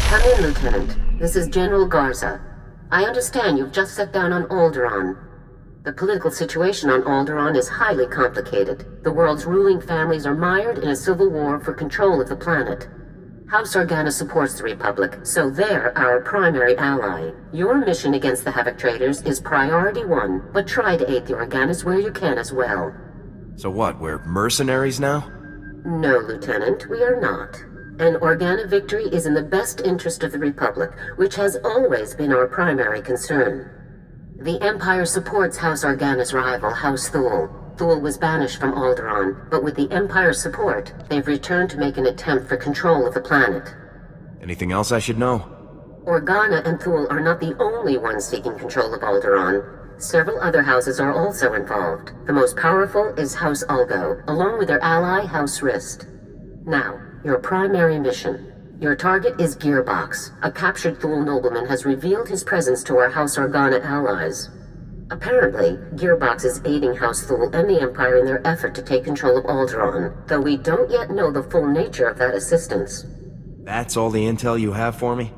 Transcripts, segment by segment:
Come in, Lieutenant. This is General Garza. I understand you've just set down on Alderaan. The political situation on Alderaan is highly complicated. The world's ruling families are mired in a civil war for control of the planet. House Organa supports the Republic, so they're our primary ally. Your mission against the Havoc Traders is priority one, but try to aid the Organas where you can as well. So what, we're mercenaries now? No, Lieutenant, we are not. An Organa victory is in the best interest of the Republic, which has always been our primary concern. The Empire supports House Organa's rival, House Thule. Thule was banished from Alderaan, but with the Empire's support, they've returned to make an attempt for control of the planet. Anything else I should know? Organa and Thule are not the only ones seeking control of Alderaan. Several other houses are also involved. The most powerful is House Ulgo, along with their ally, House Rist. Now, your primary mission. Your target is Gearbox. A captured Thule nobleman has revealed his presence to our House Organa allies. Apparently, Gearbox is aiding House Thule and the Empire in their effort to take control of Alderaan, though we don't yet know the full nature of that assistance. That's all the intel you have for me?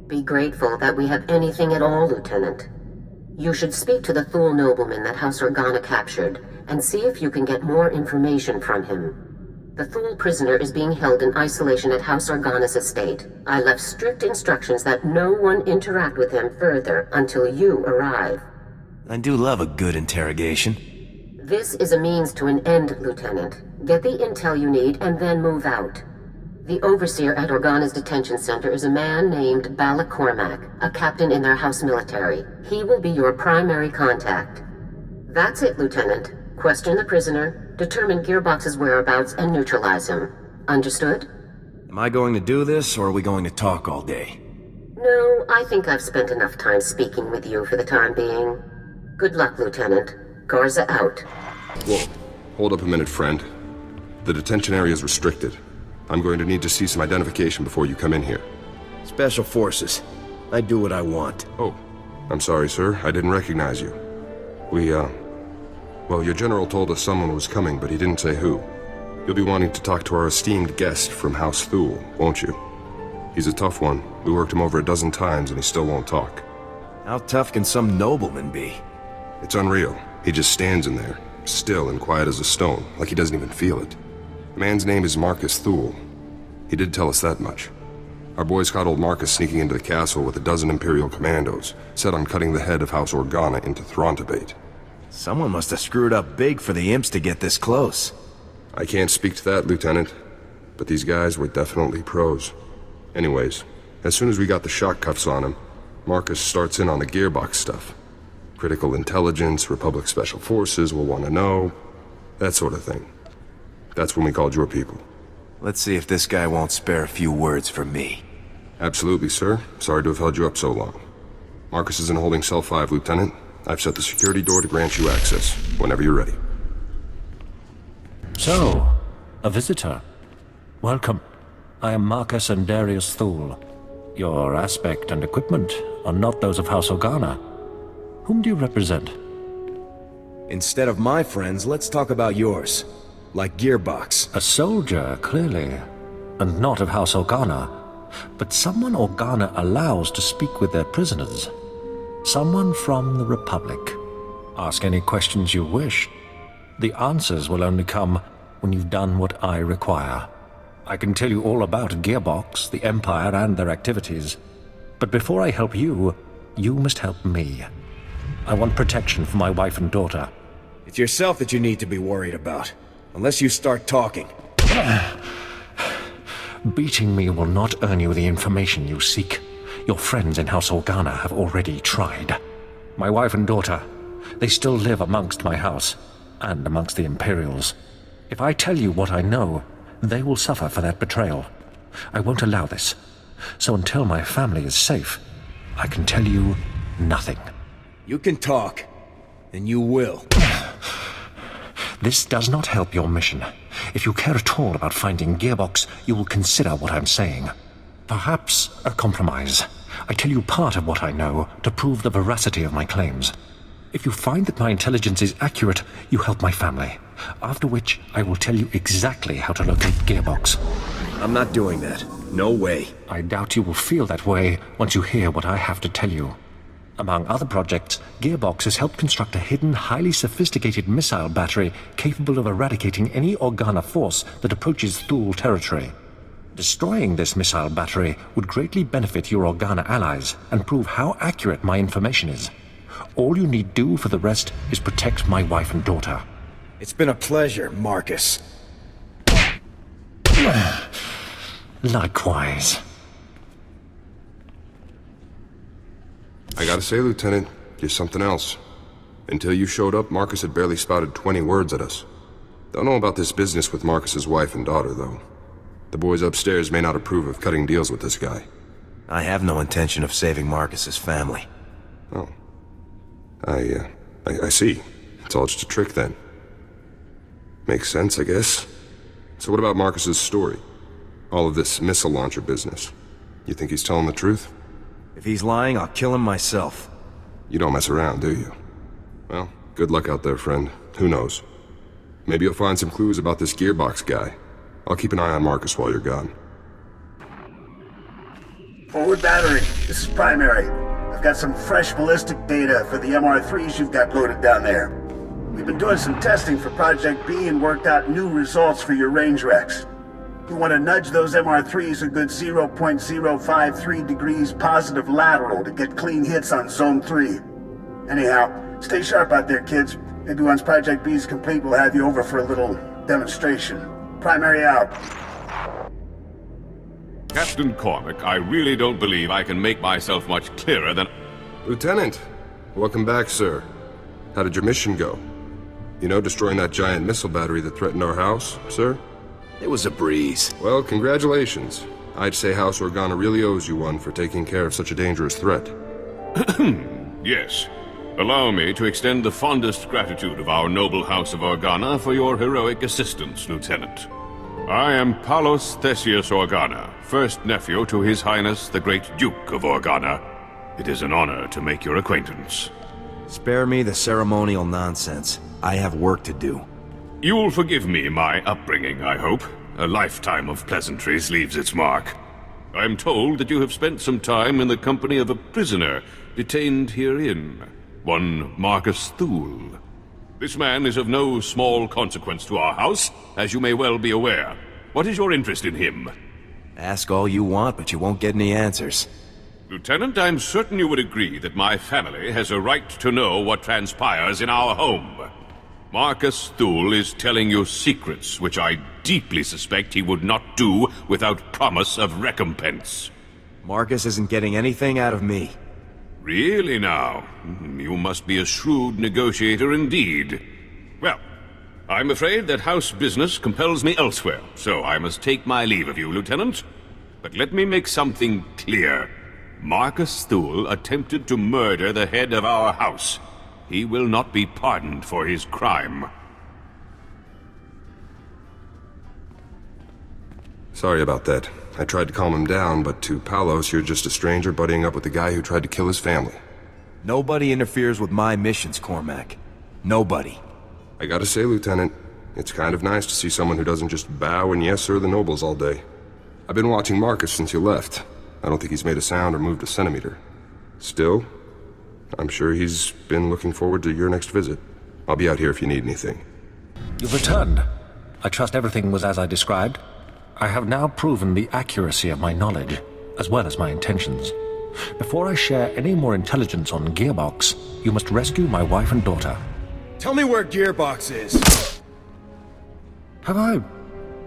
Be grateful that we have anything at all, Lieutenant. You should speak to the Thule nobleman that House Organa captured, and see if you can get more information from him. The Thule prisoner is being held in isolation at House Organa's estate. I left strict instructions that no one interact with him further until you arrive. I do love a good interrogation. This is a means to an end, Lieutenant. Get the intel you need and then move out. The overseer at Organa's detention center is a man named Balak Cormac, a captain in their house military. He will be your primary contact. That's it, Lieutenant. Question the prisoner, determine Gearbox's whereabouts, and neutralize him. Understood? Am I going to do this, or are we going to talk all day? No, I think I've spent enough time speaking with you for the time being. Good luck, Lieutenant. Garza out. Whoa. Hold up a minute, friend. The detention area is restricted. I'm going to need to see some identification before you come in here. Special Forces. I do what I want. Oh, I'm sorry, sir. I didn't recognize you. Well, your general told us someone was coming, but he didn't say who. You'll be wanting to talk to our esteemed guest from House Thule, won't you? He's a tough one. We worked him over a dozen times, and he still won't talk. How tough can some nobleman be? It's unreal. He just stands in there, still and quiet as a stone, like he doesn't even feel it. The man's name is Marcus Thule. He did tell us that much. Our boys caught old Marcus sneaking into the castle with a dozen Imperial commandos, set on cutting the head of House Organa into Throntobate. Someone must have screwed up big for the imps to get this close. I can't speak to that, Lieutenant, but these guys were definitely pros. Anyways, as soon as we got the shock cuffs on him, Marcus starts in on the Gearbox stuff. Critical intelligence, Republic Special Forces will want to know, that sort of thing. That's when we called your people. Let's see if this guy won't spare a few words for me. Absolutely, sir. Sorry to have held you up so long. Marcus is in holding cell 5, Lieutenant. I've set the security door to grant you access, whenever you're ready. So, a visitor. Welcome. I am Marcus and Darius Thule. Your aspect and equipment are not those of House Organa. Whom do you represent? Instead of my friends, let's talk about yours. Like Gearbox. A soldier, clearly. And not of House Organa. But someone Organa allows to speak with their prisoners. Someone from the Republic. Ask any questions you wish. The answers will only come when you've done what I require. I can tell you all about Gearbox, the Empire, and their activities. But before I help you, you must help me. I want protection for my wife and daughter. It's yourself that you need to be worried about. Unless you start talking. Beating me will not earn you the information you seek. Your friends in House Organa have already tried. My wife and daughter, they still live amongst my house, and amongst the Imperials. If I tell you what I know, they will suffer for that betrayal. I won't allow this. So until my family is safe, I can tell you nothing. You can talk, and you will. This does not help your mission. If you care at all about finding Gearbox, you will consider what I'm saying. Perhaps a compromise. I tell you part of what I know to prove the veracity of my claims. If you find that my intelligence is accurate, you help my family. After which, I will tell you exactly how to locate Gearbox. I'm not doing that. No way. I doubt you will feel that way once you hear what I have to tell you. Among other projects, Gearbox has helped construct a hidden, highly sophisticated missile battery capable of eradicating any Organa force that approaches Thule territory. Destroying this missile battery would greatly benefit your Organa allies and prove how accurate my information is. All you need do for the rest is protect my wife and daughter. It's been a pleasure, Marcus. Likewise. I gotta say, Lieutenant, you're something else. Until you showed up, Marcus had barely spouted 20 words at us. Don't know about this business with Marcus's wife and daughter, though. The boys upstairs may not approve of cutting deals with this guy. I have no intention of saving Marcus's family. Oh. I see. It's all just a trick, then. Makes sense, I guess. So what about Marcus's story? All of this missile launcher business. You think he's telling the truth? If he's lying, I'll kill him myself. You don't mess around, do you? Well, good luck out there, friend. Who knows? Maybe you'll find some clues about this Gearbox guy. I'll keep an eye on Marcus while you're gone. Forward battery, this is primary. I've got some fresh ballistic data for the MR3s you've got loaded down there. We've been doing some testing for Project B and worked out new results for your range recs. You want to nudge those MR3s a good 0.053 degrees positive lateral to get clean hits on Zone 3. Anyhow, stay sharp out there, kids. Maybe once Project B is complete, we'll have you over for a little demonstration. Primary out. Captain Cormac, I really don't believe I can make myself much clearer than... Lieutenant! Welcome back, sir. How did your mission go? You know, destroying that giant missile battery that threatened our house, sir? It was a breeze. Well, congratulations. I'd say House Organa really owes you one for taking care of such a dangerous threat. Yes. Allow me to extend the fondest gratitude of our noble House of Organa for your heroic assistance, Lieutenant. I am Palos Theseus Organa, first nephew to His Highness the Great Duke of Organa. It is an honor to make your acquaintance. Spare me the ceremonial nonsense. I have work to do. You'll forgive me my upbringing, I hope. A lifetime of pleasantries leaves its mark. I'm told that you have spent some time in the company of a prisoner detained herein, one Marcus Thule. This man is of no small consequence to our house, as you may well be aware. What is your interest in him? Ask all you want, but you won't get any answers. Lieutenant, I'm certain you would agree that my family has a right to know what transpires in our home. Marcus Thule is telling you secrets which I deeply suspect he would not do without promise of recompense. Marcus isn't getting anything out of me. Really now? You must be a shrewd negotiator indeed. Well, I'm afraid that house business compels me elsewhere, so I must take my leave of you, Lieutenant. But let me make something clear. Marcus Thule attempted to murder the head of our house. He will not be pardoned for his crime. Sorry about that. I tried to calm him down, but to Palos, you're just a stranger buddying up with the guy who tried to kill his family. Nobody interferes with my missions, Cormac. Nobody. I gotta say, Lieutenant, it's kind of nice to see someone who doesn't just bow and yes sir the nobles all day. I've been watching Marcus since you left. I don't think he's made a sound or moved a centimeter. Still, I'm sure he's been looking forward to your next visit. I'll be out here if you need anything. You've returned. I trust everything was as I described. I have now proven the accuracy of my knowledge, as well as my intentions. Before I share any more intelligence on Gearbox, you must rescue my wife and daughter. Tell me where Gearbox is. Have I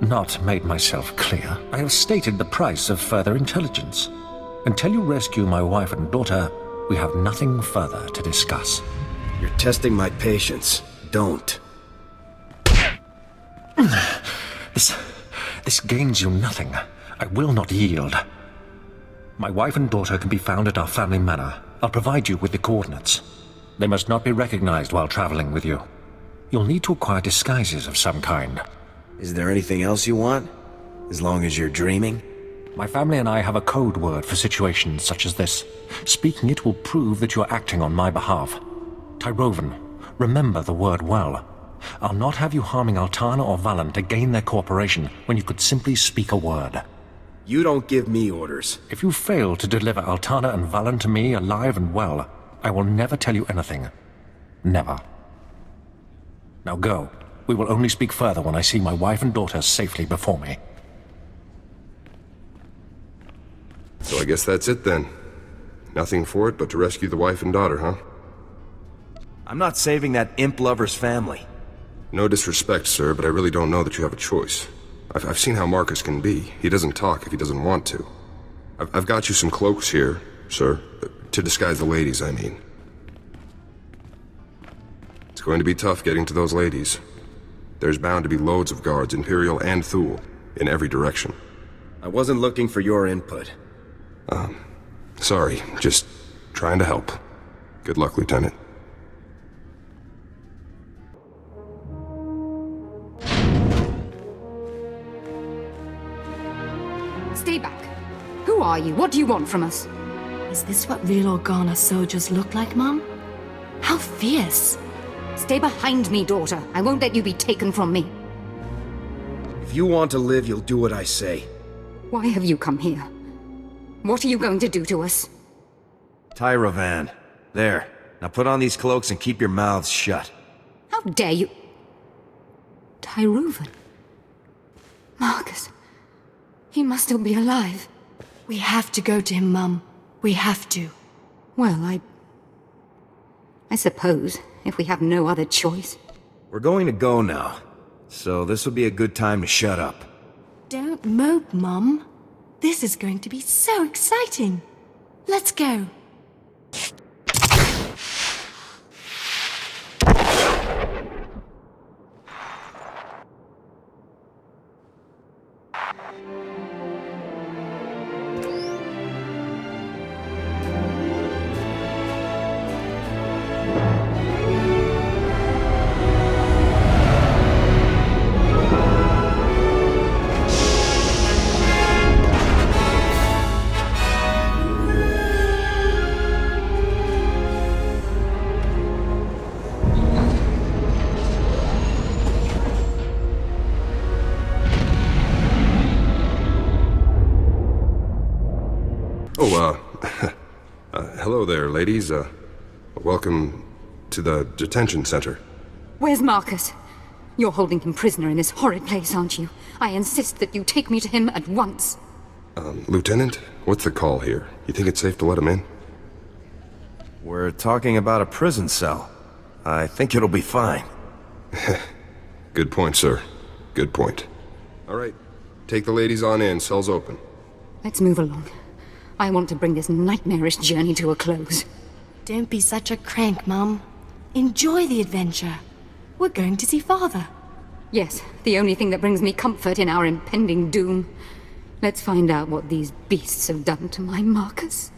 not made myself clear? I have stated the price of further intelligence. Until you rescue my wife and daughter, we have nothing further to discuss. You're testing my patience. Don't. This gains you nothing. I will not yield. My wife and daughter can be found at our family manor. I'll provide you with the coordinates. They must not be recognized while traveling with you. You'll need to acquire disguises of some kind. Is there anything else you want? As long as you're dreaming? My family and I have a code word for situations such as this. Speaking it will prove that you're acting on my behalf. Tyrovan, remember the word well. I'll not have you harming Altana or Valen to gain their cooperation when you could simply speak a word. You don't give me orders. If you fail to deliver Altana and Valen to me alive and well, I will never tell you anything. Never. Now go. We will only speak further when I see my wife and daughter safely before me. So I guess that's it then. Nothing for it but to rescue the wife and daughter, huh? I'm not saving that imp lover's family. No disrespect, sir, but I really don't know that you have a choice. I've seen how Marcus can be. He doesn't talk if he doesn't want to. I've got you some cloaks here, sir. To disguise the ladies, I mean. It's going to be tough getting to those ladies. There's bound to be loads of guards, Imperial and Thule, in every direction. I wasn't looking for your input. Sorry, just trying to help. Good luck, Lieutenant. Stay back. Who are you? What do you want from us? Is this what real Organa soldiers look like, Mum? How fierce! Stay behind me, daughter. I won't let you be taken from me. If you want to live, you'll do what I say. Why have you come here? What are you going to do to us? Tyrovan. There. Now put on these cloaks and keep your mouths shut. How dare you? Tyrovan? Marcus. He must still be alive. We have to go to him, Mum. We have to. Well, I suppose, if we have no other choice. We're going to go now, so this would be a good time to shut up. Don't mope, Mum. This is going to be so exciting. Let's go. Hello there, ladies. Welcome to the detention center. Where's Marcus? You're holding him prisoner in this horrid place, aren't you? I insist that you take me to him at once. Lieutenant, what's the call here? You think it's safe to let him in? We're talking about a prison cell. I think it'll be fine. Good point, sir. Good point. All right. Take the ladies on in. Cell's open. Let's move along. I want to bring this nightmarish journey to a close. Don't be such a crank, Mum. Enjoy the adventure. We're going to see Father. Yes, the only thing that brings me comfort in our impending doom. Let's find out what these beasts have done to my Marcus.